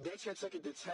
They can't take it to 10.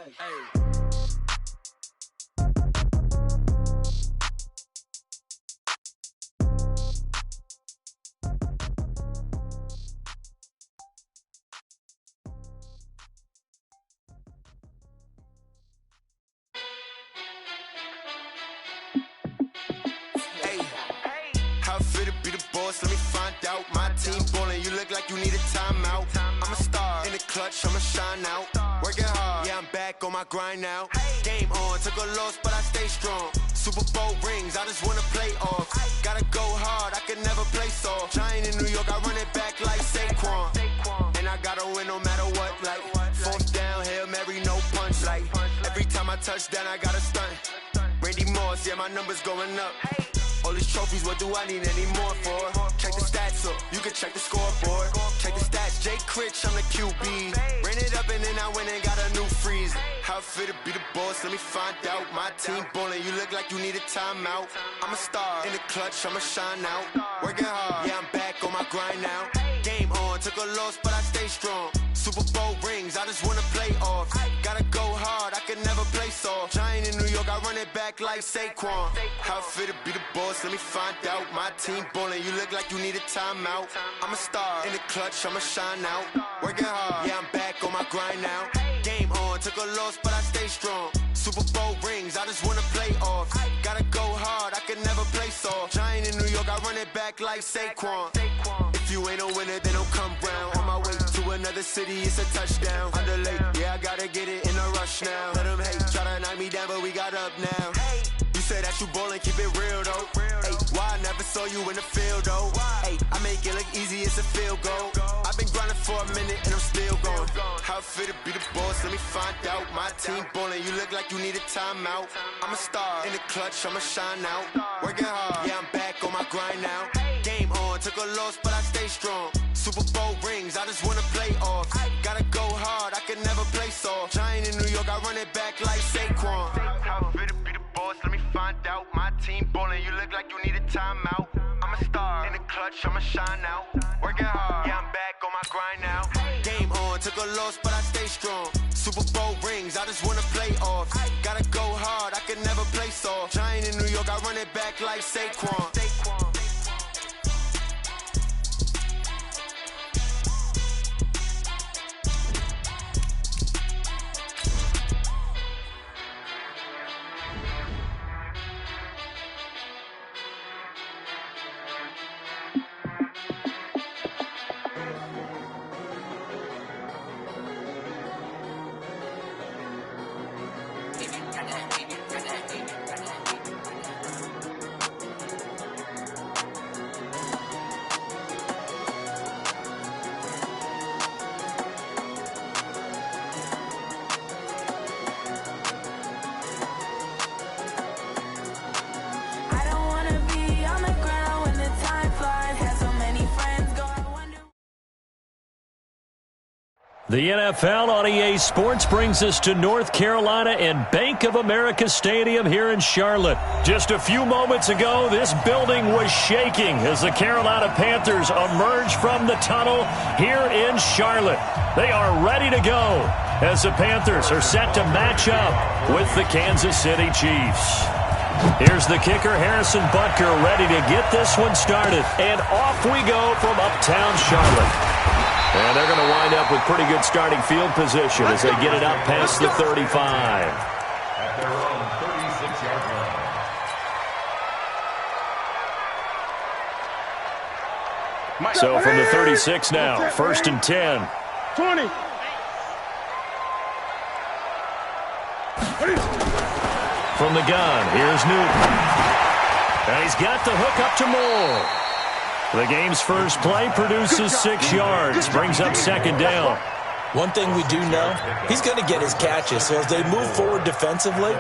How fit to be the boss? Let me find out. My team ballin', you look like you need a timeout. I'm a star in the clutch, I'ma shine out. Working hard, yeah, I'm back on my grind now. Game on, took a loss, but I stay strong. Super Bowl rings, I just wanna play off. Gotta go hard, I can never play soft. Giant in New York, I run it back like Saquon. And I gotta win no matter what, like fourth down, Hail Mary, no punch. Like every time I touch down, I gotta stunt. Randy Moss, yeah, my numbers going up. All these trophies, what do I need any more for? Check the stats up, you can check the scoreboard. Check the stats, Jay Critch, I'm the QB. Ran it up and then I went and got a new freeze. How fit to be the boss, let me find out. My team ballin', you look like you need a timeout. I'm a star in the clutch, I'ma shine out. Working hard, yeah, I'm back on my grind now. Game on, took a loss, but I stay strong. Super Bowl rings, I just wanna play off. Gotta go hard, I can never play soft. Giant in New York, I run it back like Saquon. How fit to be the boss, let me find out. My team ballin', you look like you need a timeout. I'm a star in the clutch, I'ma shine out. Working hard, yeah, I'm back on my grind now. Game on, took a loss, but I stay strong. Super Bowl rings, I just wanna play off. Gotta go hard, I can never play soft. Giant in New York, I run it back like Saquon. If you ain't a winner, then don't come round. On my way to another city, it's a touchdown. Underlay, yeah, I gotta get it in a rush now. Let them hate, try to knock me down, but we got up now. You say that you ballin', keep it real though. Hey, why I never saw you in the field though? Hey, I make it look easy, it's a field goal. I've been grinding for a minute and I'm still going. How fit to be the boss, let me find out. My team ballin', you look like you need a timeout. I'm a star in the clutch, I'ma shine out. Working hard, yeah, I'm back on my grind now. Game on, took a loss, but I stay strong. Super Bowl rings, I just wanna play off. Gotta go hard, I can never play soft. Giant in New York, I run it back like Saquon. How fit to be the boss, let me find out. My team ballin', you look like you need a timeout. I'm a star in the clutch, I'ma shine out. Working hard, yeah, I'm back on my grind now. Game on, took a loss, but I stay strong. Super Bowl rings, I just wanna play off. Gotta go hard, I can never play soft. Giant in New York, I run it back like Saquon. The NFL on EA Sports brings us to North Carolina and Bank of America Stadium here in Charlotte. Just a few moments ago, this building was shaking as the Carolina Panthers emerge from the tunnel here in Charlotte. They are ready to go as the Panthers are set to match up with the Kansas City Chiefs. Here's the kicker, Harrison Butker, ready to get this one started. And off we go from uptown Charlotte. And they're going to wind up with pretty good starting field position as they get it up past the 35. At their own 36-yard line. So from the 36 now, 1st and 10. 20. From the gun, here's Newton. And he's got the hook up to Moore. The game's first play produces 6 yards, brings up 2nd down. One thing we do know, he's going to get his catches. So as they move forward defensively,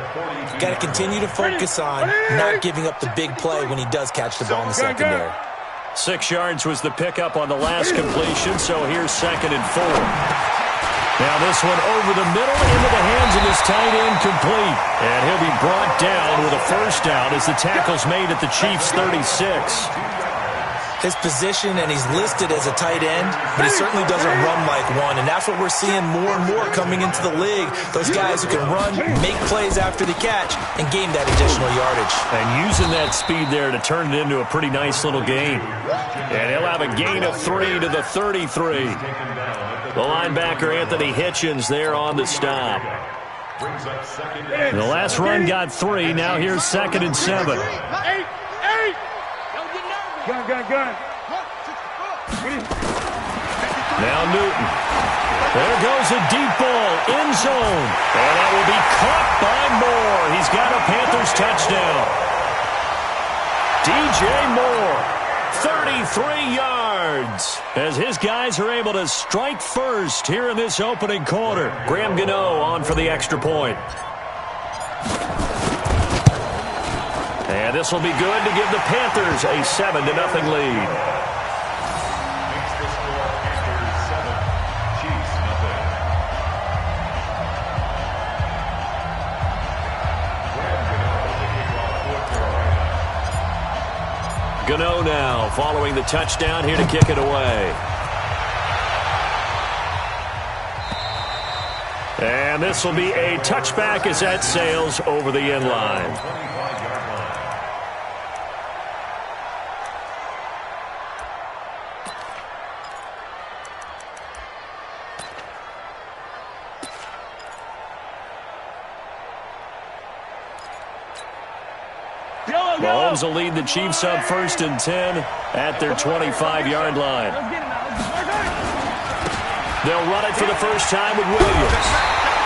got to continue to focus on not giving up the big play when he does catch the ball in the secondary. 6 yards was the pickup on the last completion, so here's 2nd and 4. Now this one over the middle into the hands of his tight end, complete. And he'll be brought down with a 1st down as the tackle's made at the Chiefs' 36. his position, and he's listed as a tight end, but he certainly doesn't run like one, and that's what we're seeing more and more coming into the league. Those guys who can run, make plays after the catch, and gain that additional yardage. And using that speed there to turn it into a pretty nice little gain. And he'll have a gain of 3 to the 33. The linebacker, Anthony Hitchens, there on the stop. The last run got 3. Now here's 2nd and 7. Gun. Now Newton. There goes a deep ball, end zone. And that will be caught by Moore. He's got a Panthers touchdown. DJ Moore, 33 yards. As his guys are able to strike first here in this opening quarter. Graham Gano on for the extra point. And this will be good to give the Panthers a 7-0 lead. Makes the score Panthers 7, Chiefs nothing. Gano now following the touchdown here to kick it away. And this will be a touchback as that sails over the end line. Mahomes will lead the Chiefs up 1st and 10 at their 25-yard line. They'll run it for the first time with Williams.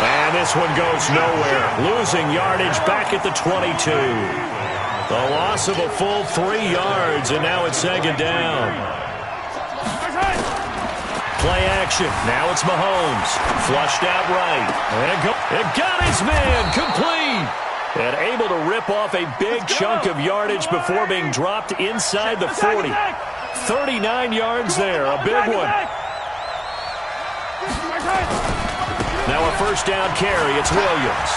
And this one goes nowhere. Losing yardage back at the 22. The loss of a full 3 yards, and now it's 2nd down. Play action. Now it's Mahomes. Flushed out right. And got his man complete. And able to rip off a big chunk of yardage before being dropped inside the 40. 39 yards there, a big one. Now a first down carry, it's Williams.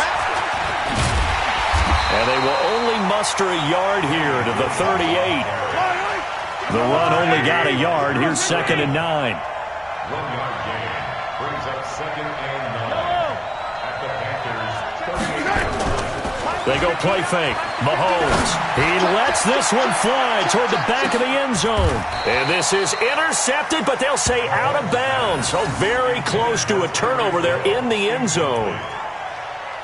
And they will only muster a yard here to the 38. The run only got a yard. Here's 2nd and 9. 1-yard gain brings up 2nd and 9 at the Panthers 38. They go play fake. Mahomes. He lets this one fly toward the back of the end zone. And this is intercepted, but they'll say out of bounds. So very close to a turnover there in the end zone.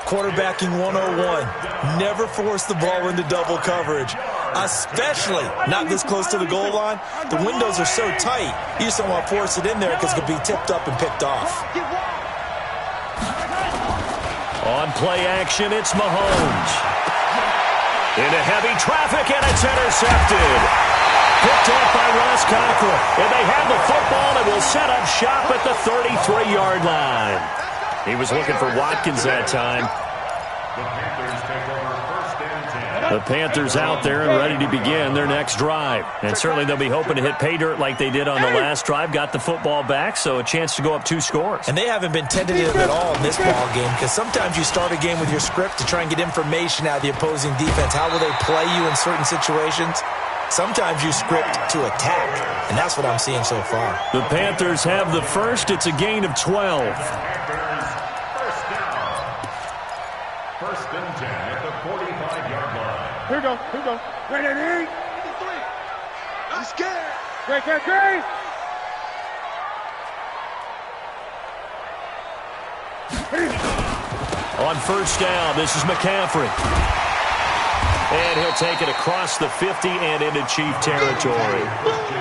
Quarterbacking 101. Never force the ball into double coverage, especially not this close to the goal line. The windows are so tight, you just don't want to force it in there because it could be tipped up and picked off. On play action, it's Mahomes. Into heavy traffic, and it's intercepted. Picked up by Ross Cockrell. And they have the football and will set up shop at the 33-yard line. He was looking for Watkins that time. The Panthers take over 1st and 10. The Panthers out there and ready to begin their next drive. And certainly they'll be hoping to hit pay dirt like they did on the last drive. Got the football back, so a chance to go up 2 scores. And they haven't been tentative at all in this ball game because sometimes you start a game with your script to try and get information out of the opposing defense. How will they play you in certain situations? Sometimes you script to attack, and that's what I'm seeing so far. The Panthers have the first. It's a gain of 12. First down. 1st and 10 at the 45-yard line. Here we go. Right at 8. I'm scared. Great. On first down, this is McCaffrey. And he'll take it across the 50 and into Chief territory.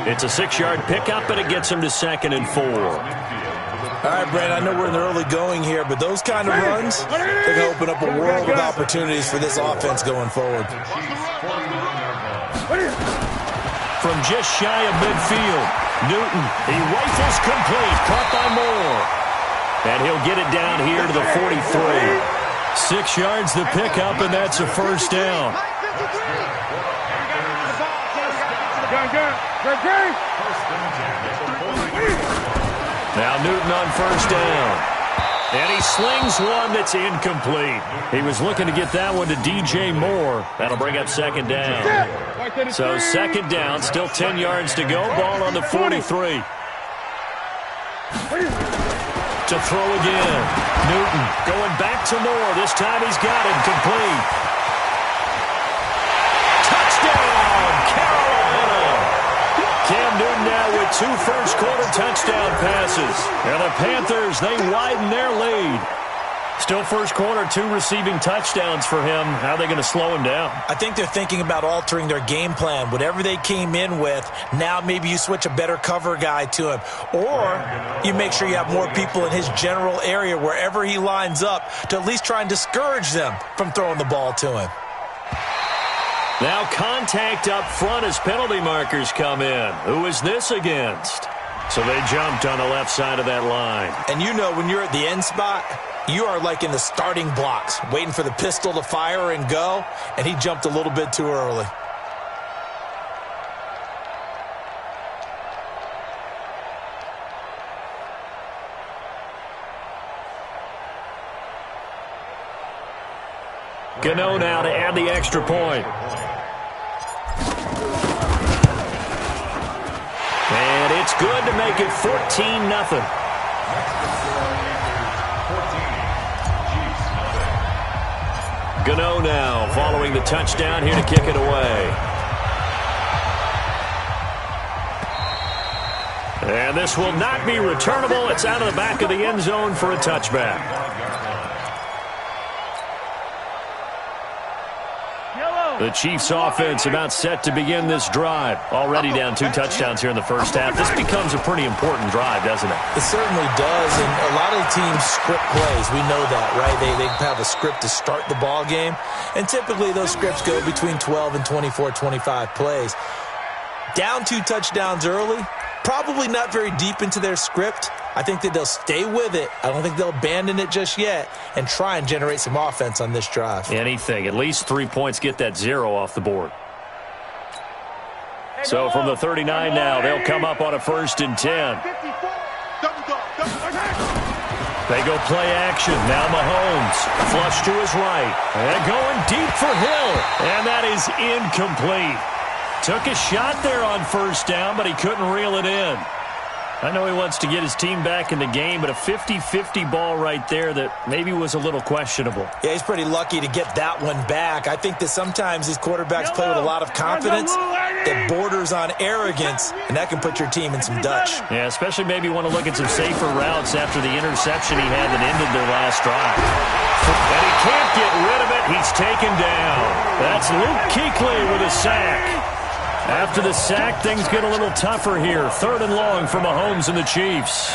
It's a 6-yard pickup, and it gets him to 2nd and 4. All right, Brent, I know we're in the early going here, but those kind of runs, they're going to open up a world of opportunities for this offense going forward. From just shy of midfield, Newton, he rifles complete, caught by Moore. And he'll get it down here to the 43. 6 yards the pickup, and that's a first down. Now Newton on first down. And he slings one that's incomplete. He was looking to get that one to DJ Moore. That'll bring up second down. So second down, still 10 yards to go. Ball on the 43. To throw again. Newton going back to Moore. This time he's got it complete. Touchdown, Carolina! Cam Newton now with 2 first-quarter touchdown passes. And the Panthers, they widen their lead. Still first quarter, 2 receiving touchdowns for him. How are they going to slow him down? I think they're thinking about altering their game plan. Whatever they came in with, now maybe you switch a better cover guy to him. Or you make sure you have more people in his general area wherever he lines up to at least try and discourage them from throwing the ball to him. Now contact up front as penalty markers come in. Who is this against? So they jumped on the left side of that line. And you know when you're at the end spot, you are like in the starting blocks, waiting for the pistol to fire and go, and he jumped a little bit too early. Gano now to add the extra point. And it's good to make it 14-0. Gano now following the touchdown here to kick it away. And this will not be returnable. It's out of the back of the end zone for a touchback. The Chiefs offense about set to begin this drive. Already down 2 touchdowns here in the first half. This becomes a pretty important drive, doesn't it? It certainly does, and a lot of the teams script plays. We know that, right? They have a script to start the ball game, and typically those scripts go between 12 and 24, 25 plays. Down 2 touchdowns early, probably not very deep into their script. I think that they'll stay with it. I don't think they'll abandon it just yet and try and generate some offense on this drive. Anything. At least 3 points, get that 0 off the board. So from the 39 now, they'll come up on a 1st and 10. They go play action. Now Mahomes. Flush to his right. And going deep for Hill. And that is incomplete. Took a shot there on 1st down, but he couldn't reel it in. I know he wants to get his team back in the game, but a 50-50 ball right there that maybe was a little questionable. Yeah, he's pretty lucky to get that one back. I think that sometimes these quarterbacks play with a lot of confidence that borders on arrogance, and that can put your team in some Dutch. Yeah, especially maybe want to look at some safer routes after the interception he had that ended their last drive. And he can't get rid of it. He's taken down. That's Luke Kuechly with a sack. After the sack, things get a little tougher here. 3rd and long for Mahomes and the Chiefs.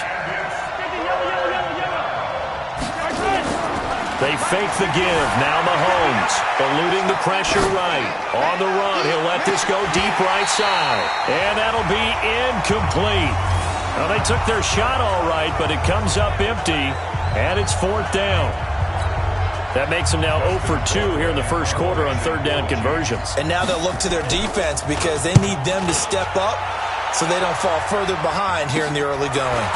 They fake the give. Now Mahomes eluding the pressure right. On the run, he'll let this go deep right side. And that'll be incomplete. Well, they took their shot all right, but it comes up empty. And it's 4th down. That makes them now 0 for 2 here in the first quarter on 3rd down conversions. And now they'll look to their defense because they need them to step up so they don't fall further behind here in the early going.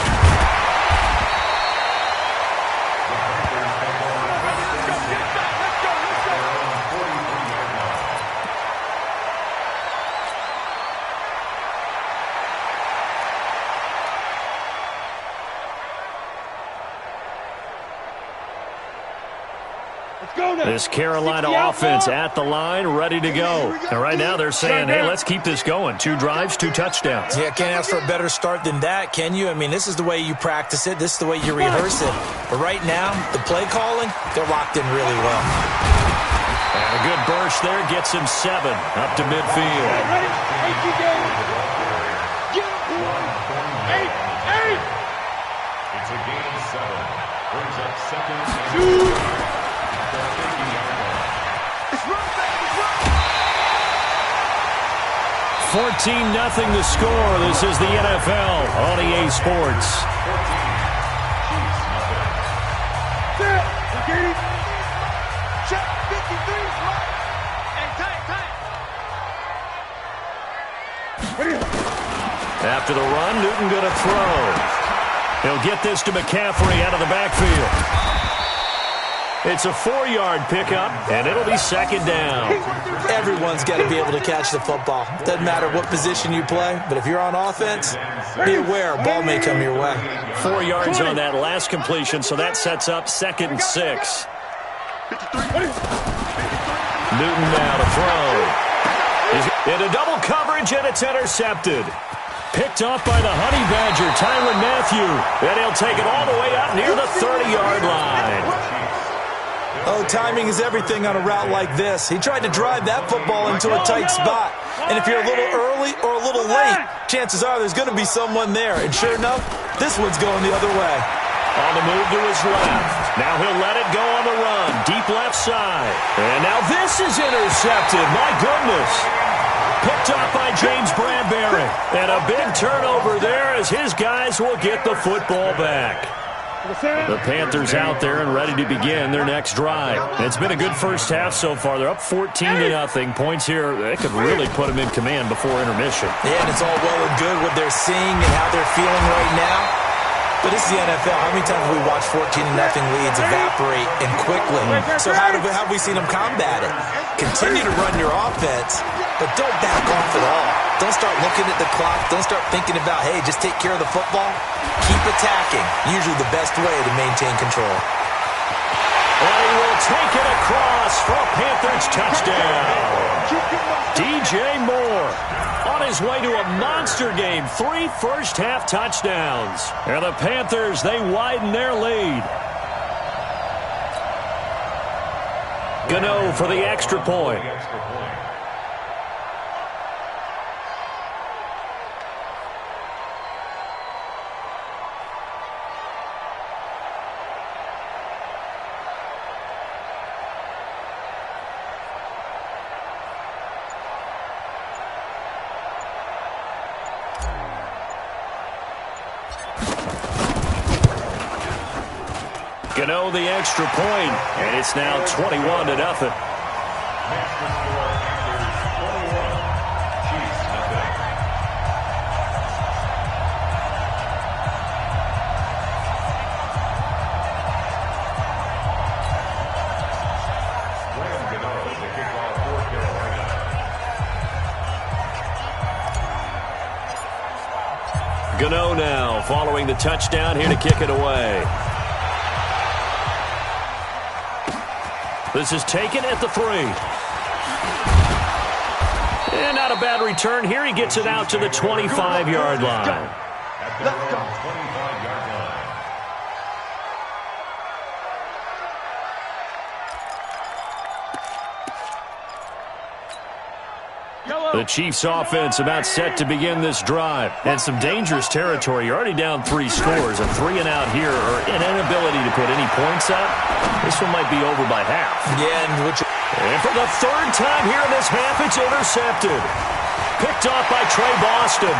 This Carolina offense at the line, ready to go. And right now they're saying, hey, let's keep this going. 2 drives, 2 touchdowns. Yeah, can't ask for a better start than that, can you? I mean, this is the way you practice it. This is the way you rehearse it. But right now, the play calling, they're locked in really well. And a good burst there gets him 7 up to midfield. It's a gain of 7. Brings up 2nd and 14-0 the score. This is the NFL on EA Sports. After the run, Newton going to throw. He'll get this to McCaffrey out of the backfield. It's a 4-yard pickup, and it'll be second down. Everyone's got to be able to catch the football. Doesn't matter what position you play, but if you're on offense, be aware a ball may come your way. 4 yards on that last completion, so that sets up 2nd and 6. Newton now to throw. He's into double coverage, and it's intercepted. Picked off by the Honey Badger, Tyrann Mathieu. And he'll take it all the way up near the 30-yard line. Oh, timing is everything on a route like this. He tried to drive that football into a tight spot. And if you're a little early or a little late, chances are there's going to be someone there. And sure enough, this one's going the other way. On the move to his left. Now he'll let it go on the run. Deep left side. And now this is intercepted. My goodness. Picked up by James Bradbury. And a big turnover there as his guys will get the football back. The Panthers out there and ready to begin their next drive. It's been a good first half so far. They're up 14-0. Points here, they could really put them in command before intermission. Yeah, and it's all well and good what they're seeing and how they're feeling right now. But this is the NFL. How many times have we watched 14-0 leads evaporate and quickly? So how have we seen them combat it? Continue to run your offense, but don't back off at all. Don't start looking at the clock. Don't start thinking about, hey, just take care of the football. Keep attacking. Usually the best way to maintain control. And he will take it across for a Panthers touchdown. DJ Moore on his way to a monster game. 3 first-half touchdowns. And the Panthers, they widen their lead. Gano for the extra point. Gano the extra point, and it's now 21-0. Gano now following the touchdown here to kick it away. This is taken at the 3. And not a bad return here. He gets it out to the 25-yard line. Let's go. 25-yard line. The Chiefs offense about set to begin this drive. And some dangerous territory. You're already down 3 scores. A 3-and-out here or an inability to put any points up. This one might be over by half. Yeah, and for the 3rd time here in this half, it's intercepted. Picked off by Trey Boston.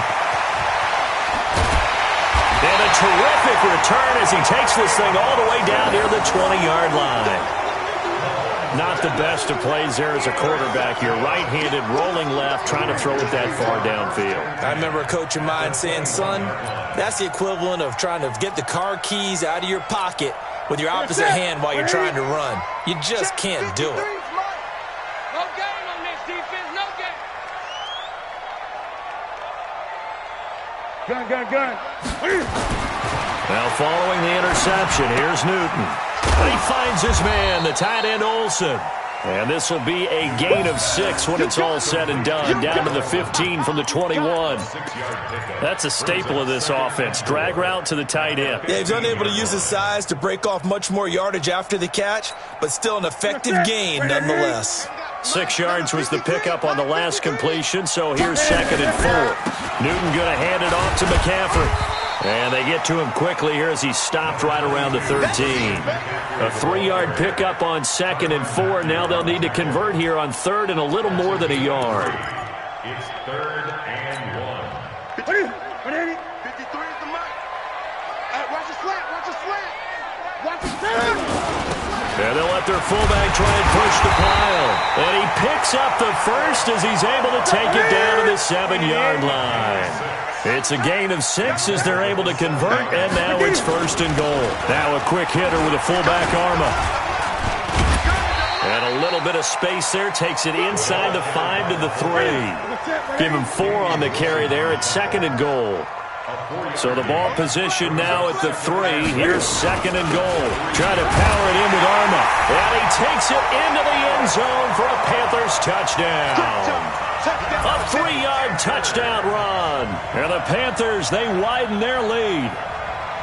And a terrific return as he takes this thing all the way down near the 20-yard line. Not the best of plays there as a quarterback. You're right-handed, rolling left, trying to throw it that far downfield. I remember a coach of mine saying, son, that's the equivalent of trying to get the car keys out of your pocket with your opposite hand while you're trying to run. You just can't do it. No game on this defense, no game. Gun. Now following the interception, here's Newton. He finds his man, the tight end Olsen. And this will be a gain of 6 when it's all said and done. Down to the 15 from the 21. That's a staple of this offense. Drag route to the tight end. Yeah, he's unable to use his size to break off much more yardage after the catch, but still an effective gain nonetheless. 6 yards was the pickup on the last completion, so here's 2nd and 4. Newton going to hand it off to McCaffrey. And they get to him quickly here as he stopped right around the 13. A 3-yard pickup on 2nd and 4. Now they'll need to convert here on 3rd and a little more than a yard. It's 3rd and 1. 53 is the mark. Watch the slant. Watch the slant. And they'll let their fullback try and push the pile. And he picks up the first as he's able to take it down to the 7-yard line. It's a gain of 6 as they're able to convert, and now it's 1st and goal. Now a quick hitter with a fullback arm up. And a little bit of space there, takes it inside the 5 to the 3. Give him 4 on the carry there. It's 2nd and goal. So the ball position now at the 3. Here's 2nd and goal. Try to power it in with Arma. And he takes it into the end zone for a Panthers touchdown. A 3-yard touchdown run. And the Panthers, they widen their lead.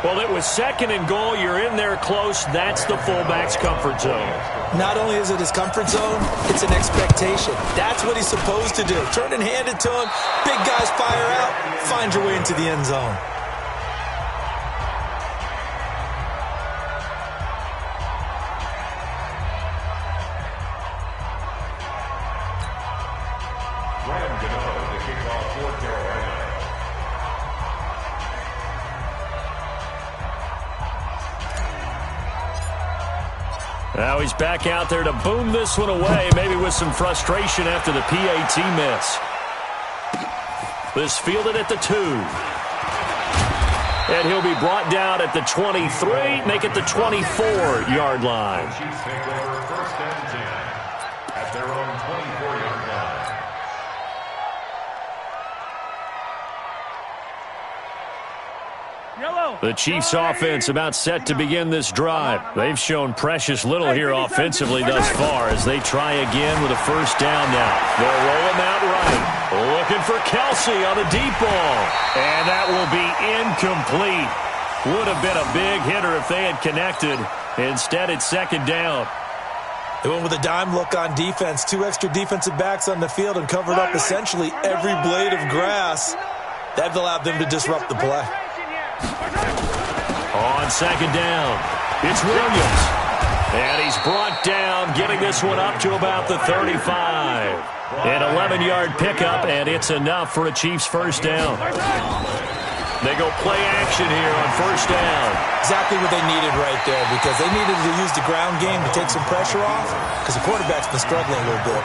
Well, it was 2nd and goal. You're in there close. That's the fullback's comfort zone. Not only is it his comfort zone, it's an expectation. That's what he's supposed to do. Turn and hand it to him. Big guys fire out. Find your way into the end zone. Now he's back out there to boom this one away, maybe with some frustration after the PAT miss. This fielded at the 2. And he'll be brought down at the 23, make it the 24-yard line. Chiefs take over 1st and 10 at their own 24-yard line. The Chiefs offense about set to begin this drive. They've shown precious little here offensively thus far as they try again with a 1st down now. They'll roll him out right. Looking for Kelsey on the deep ball. And that will be incomplete. Would have been a big hitter if they had connected. Instead, it's 2nd down. They went with a dime look on defense. 2 extra defensive backs on the field and covered up essentially every blade of grass. That allowed them to disrupt the play. On 2nd down, it's Williams. And he's brought down, getting this one up to about the 35. An 11-yard pickup, and it's enough for a Chiefs 1st down. They go play action here on 1st down. Exactly what they needed right there, because they needed to use the ground game to take some pressure off, because the quarterback's been struggling a little bit.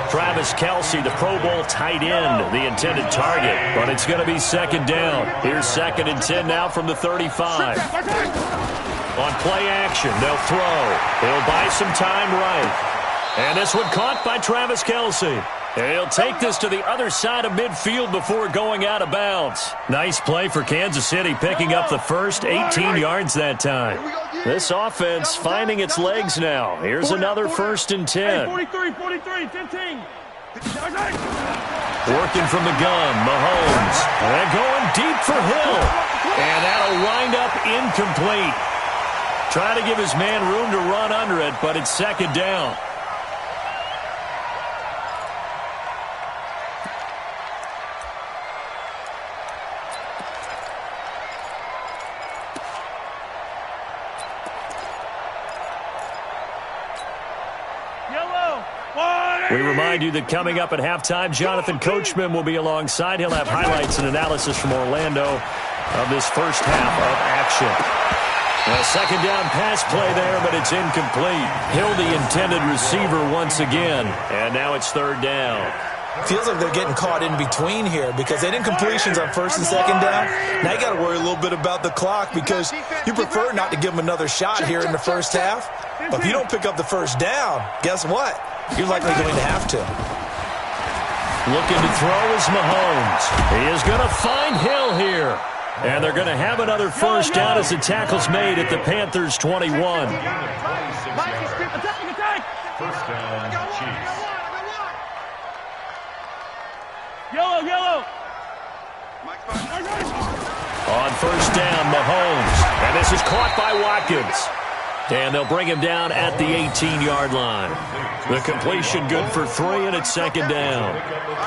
Travis Kelsey, the Pro Bowl tight end, the intended target. But it's going to be 2nd down. Here's 2nd and 10 now from the 35. On play action, they'll throw. They'll buy some time right. And this one caught by Travis Kelsey. And he'll take this to the other side of midfield before going out of bounds. Nice play for Kansas City, picking up the first 18 yards that time. This offense finding its legs now. Here's another 1st and 10. 43, 15. Working from the gun, Mahomes. And going deep for Hill. And that'll wind up incomplete. Trying to give his man room to run under it, but it's 2nd down. We remind you that coming up at halftime, Jonathan Coachman will be alongside. He'll have highlights and analysis from Orlando of this first half of action. A 2nd down pass play there, but it's incomplete. Hill, the intended receiver once again. And now it's 3rd down. Feels like they're getting caught in between here because they did completions on 1st and 2nd down. Now you got to worry a little bit about the clock because you prefer not to give them another shot here in the 1st half. But if you don't pick up the 1st down, guess what? You're likely going to have to. Looking to throw is Mahomes. He is going to find Hill here. And they're going to have another 1st down as the tackle's made at the Panthers' 21. 1st down, Chiefs. Yellow. On 1st down, Mahomes. And this is caught by Watkins. And they'll bring him down at the 18-yard line. The completion good for 3, and it's 2nd down.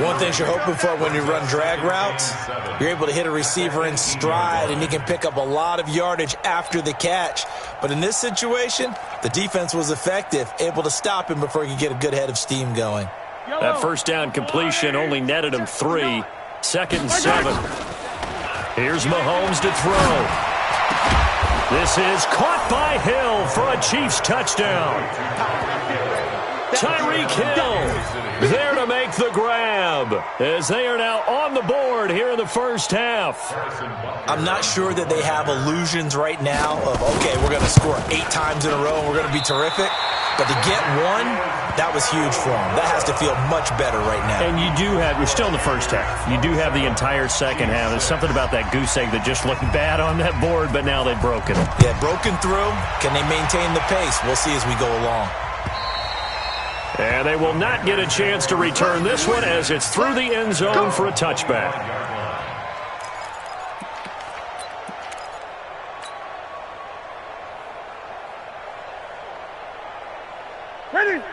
One thing you're hoping for when you run drag routes, you're able to hit a receiver in stride, and he can pick up a lot of yardage after the catch. But in this situation, the defense was effective, able to stop him before he could get a good head of steam going. That 1st down completion only netted him 3. 2nd and 7. Here's Mahomes to throw. This is caught by Hill for a Chiefs touchdown. Tyreek Hill there to make the grab as they are now on the board here in the first half. I'm not sure that they have illusions right now of, okay, we're going to score 8 times in a row and we're going to be terrific. But to get one, that was huge for them. That has to feel much better right now. And you do have, we're still in the first half. You do have the entire second half. There's something about that goose egg that just looked bad on that board, but now they've broken it. Yeah, broken through. Can they maintain the pace? We'll see as we go along. And they will not get a chance to return this one as it's through the end zone for a touchback.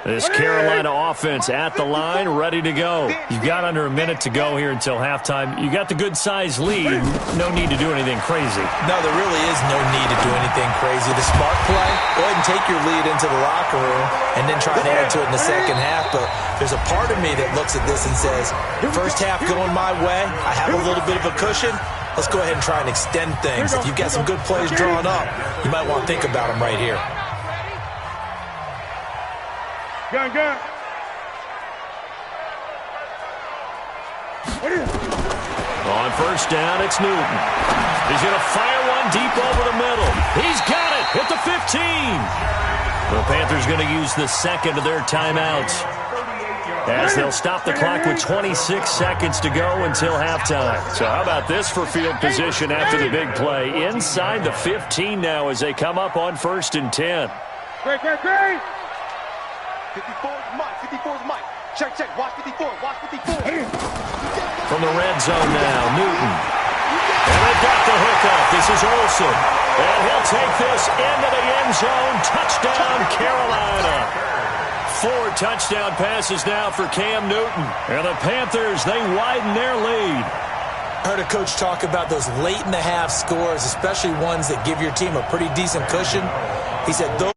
This Carolina offense at the line, ready to go. You've got under a minute to go here until halftime. You got the good-sized lead. No need to do anything crazy. No, there really is no need to do anything crazy. The smart play, go ahead and take your lead into the locker room and then try and add to it in the second half. But there's a part of me that looks at this and says, first half going my way, I have a little bit of a cushion. Let's go ahead and try and extend things. If you've got some good plays drawn up, you might want to think about them right here. Gun. On first down, it's Newton. He's going to fire one deep over the middle. He's got it at the 15. The Panthers going to use the second of their timeouts as they'll stop the clock with 26 seconds to go until halftime. So how about this for field position after the big play? Inside the 15 now as they come up on 1st and 10. Great. 54's Mike. Check. Watch 54. From the red zone now, Newton. And they've got the hookup. This is Olsen. And he'll take this into the end zone. Touchdown, Carolina. 4 touchdown passes now for Cam Newton. And the Panthers, they widen their lead. I heard a coach talk about those late-in-the-half scores, especially ones that give your team a pretty decent cushion. He said those